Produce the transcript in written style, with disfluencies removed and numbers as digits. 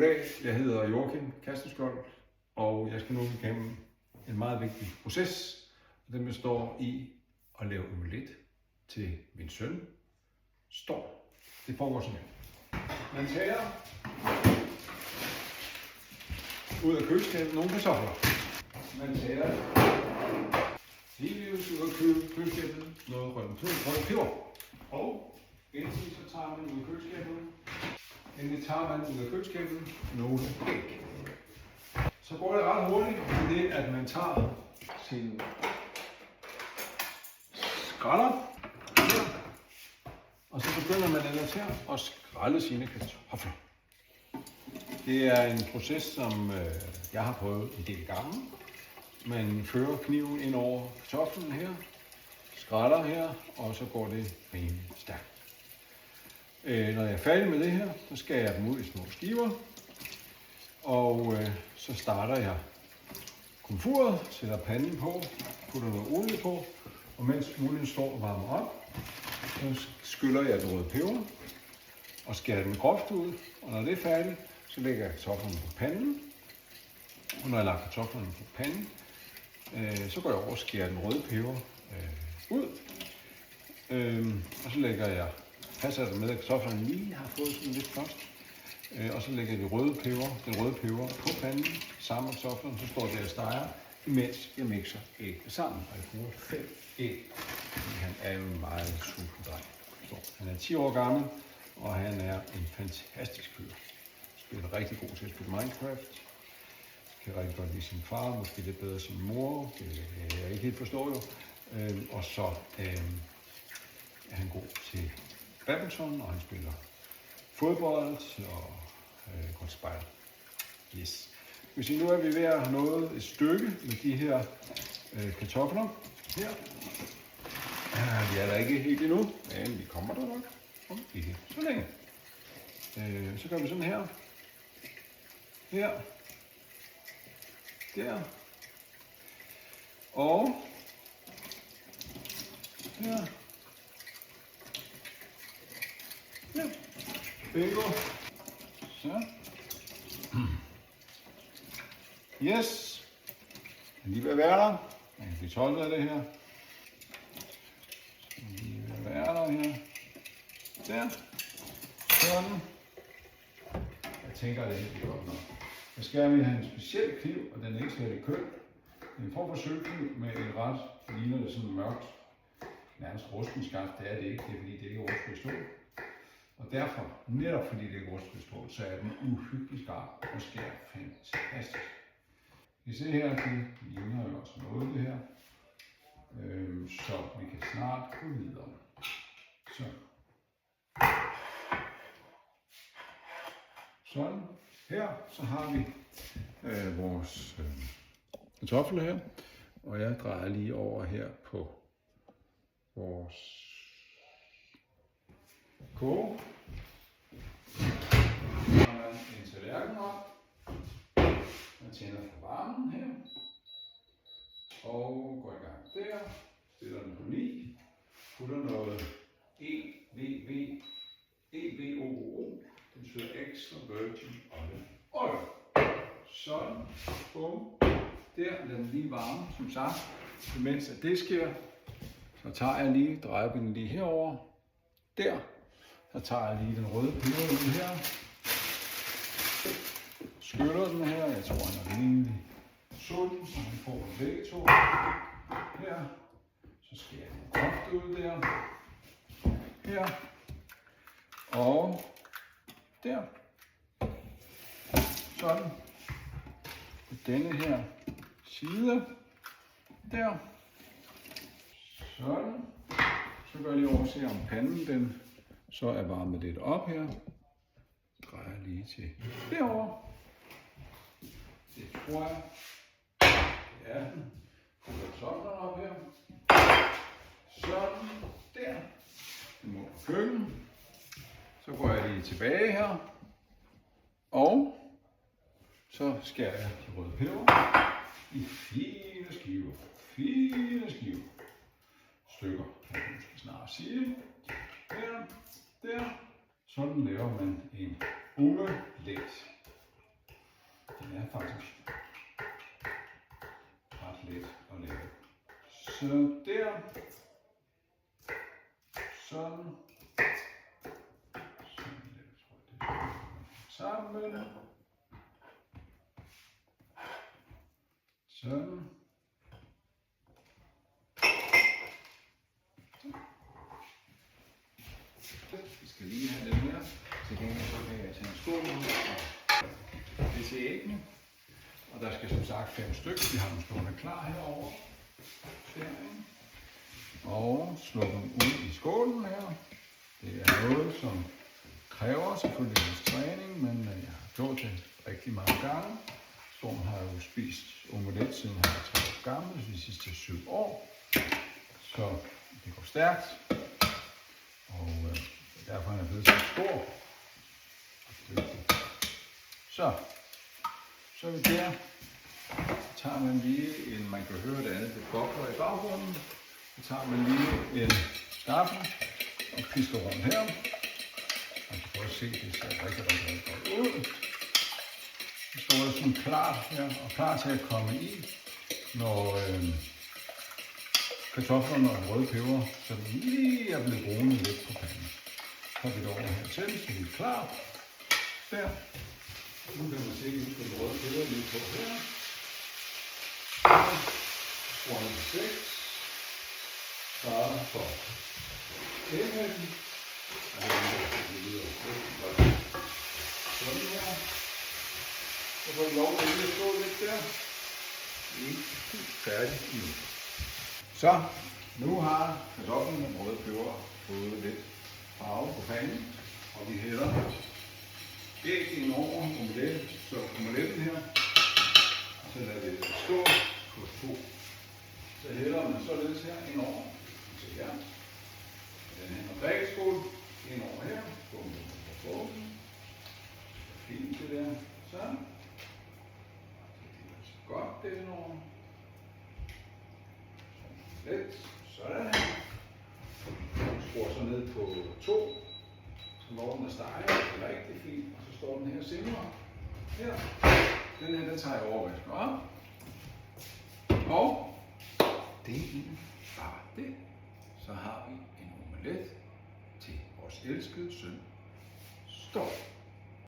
Goddag, jeg hedder Joachim Kastenskjold, og jeg skal nu igennem en meget vigtig proces. Den består i at lave omelet til min søn, Storm. Det foregår sådan her. Man tager ud af køleskabet nogle kartofler. Man tager delvis ud af køleskabet noget rød peber. Og endelig så tager man ud af køleskabet. Endelig tager man ud af køleskabet nogle æg. Så går det ret hurtigt med det, at man tager sin skræller og så begynder man ellers her at skrælle sine kartofler. Det er en proces, som jeg har prøvet en del gange. Man fører kniven ind over kartoflen her, skræller her, og så går det rimelig stærkt. Når jeg er færdig med det her, så skærer jeg dem ud i små skiver, og så starter jeg komfuret, sætter panden på, putter noget olie på, og mens olien står og varmer op, så skyller jeg den røde peber og skærer den groft ud, og når det er færdigt, så lægger jeg kartoflerne på panden, og når jeg lader kartoflerne på panden, så går jeg over og skærer den røde peber ud, og så lægger jeg passer det med, at kartoflerne lige har fået sådan lidt først. Og så lægger jeg den røde peber på panden sammen med kartoflerne, så står det og steger, imens jeg mixer æggene sammen. Og jeg bruger 5 æg, fordi han er jo en meget sulten dreng. Han er 10 år gammel, og han er en fantastisk fyr. Spiller rigtig god til at spille Minecraft. Kan rigtig godt lide sin far, måske lidt bedre sin mor. Det er jeg ikke helt forstår jo. Og så er han god til badminton, og han spiller fodbold og går til spejl. Yes. Hvis I nu er vi ved at have nået et stykke med de her kartofler her. Vi er der ikke helt endnu, men vi kommer der nok om ikke så længe. Så gør vi sådan her. Her. Der. Og her. Ja, bingo. Så. Yes. Jeg er lige ved at være der. Jeg kan blive tolket af det her. Lige ved at være der her. Der. Sådan. Jeg tænker, at det er helt godt nok. Jeg skal vi have en speciel kniv, og den er ikke slet køn. Det er en form for sølvkniv med et ret, ligner det sådan mørkt, nærmest ruskenskaft. Det er det ikke, det er fordi det ikke er rustfrit stål. Og derfor, netop fordi det er rustfrit stål, så er den uhyggelig skarp og skærer fantastisk. I ser her, det ligner jo også noget det her. Så vi kan snart gå videre. Så. Sådan. Her så har vi vores kartofler her. Og jeg drejer lige over her på vores koge. Så har man en tallerken op. Man tænder for varmen her. Og går i gang der. Stiller den på 9. Putter noget EVOO. Det betyder extra virgin olive oil. Sådan. Bum. Der. Lad den lige varme, som sagt. Mens at det sker, så tager jeg lige, drejer den lige herover. Der. Så tager jeg lige den røde peber ud her. Skyller den her. Jeg tror, han er rimelig sulten, så han får den begge to. Her. Så skærer jeg den groft ud der. Her. Og der. Sådan. På denne her side. Der. Sådan. Så gør jeg lige over og se, om panden den så er varmet lidt op her. Drejer lige til derovre. Det tror jeg. Ja. Putter sådan op her. Sådan. Der. Den må på køkken. Så går jeg lige tilbage her. Og så skærer jeg de røde peber i fine skiver. Fine skiver. Stykker, kan jeg måske snart sige. Der. Sådan laver man en omelet. Den er faktisk ret let at lave. Så der. Sådan. Sammen. Sådan. Vi skal lige have lidt mere. Til gengæld så kan jeg tage en skål og det til æggene. Og der skal som sagt 5 stykker. Vi har dem stående klar herovre. Og slå dem ud i skålen her. Det er noget, som kræver selvfølgelig lidt træning, men jeg har gjort det rigtig mange gange. Storm har jo spist omelet siden han var 3 år gammel, de sidste 7 år. Så det går stærkt, og derfor er han blevet så stor. Så er vi der. Så tager man lige en, man kan høre det andet, det bobler i baggrunden. Så tager man lige en skaffel og pisker rundt her. Man kan prøve at se, at det ser rigtig godt ud. Så står det sådan klart her, og klar til at komme i, når kartoflerne og den røde peber, så den lige er blevet brune lidt på panden. Så har vi det over hertil, så vi er klar. Der. Nu kan man se, at vi får den røde peber lige på her. Skruer vi 6. Starter for æggen. Sådan her. Så får vi lov til at stå lidt der. Vi er helt færdige nu. Så, nu har kartoflen og røde peber fået lidt farve på panden. Og vi hælder æg ind over omeletten, så omeletten her. Og så lader vi det stå på 2. Så hælder man således her ind over. Så her. Den her drikkeskål ind over her. Bum, bum, bum. Fint det der. Sådan. Det er godt det indover. Lidt. Sådan her. Skruer så ned på 2. Så når den er steget, det er rigtig fint. Og så står den her simmer. Her. Den her, der tager jeg overvasken op. Og det er egentlig bare det. Så har vi en omelet til vores elskede søn Storm.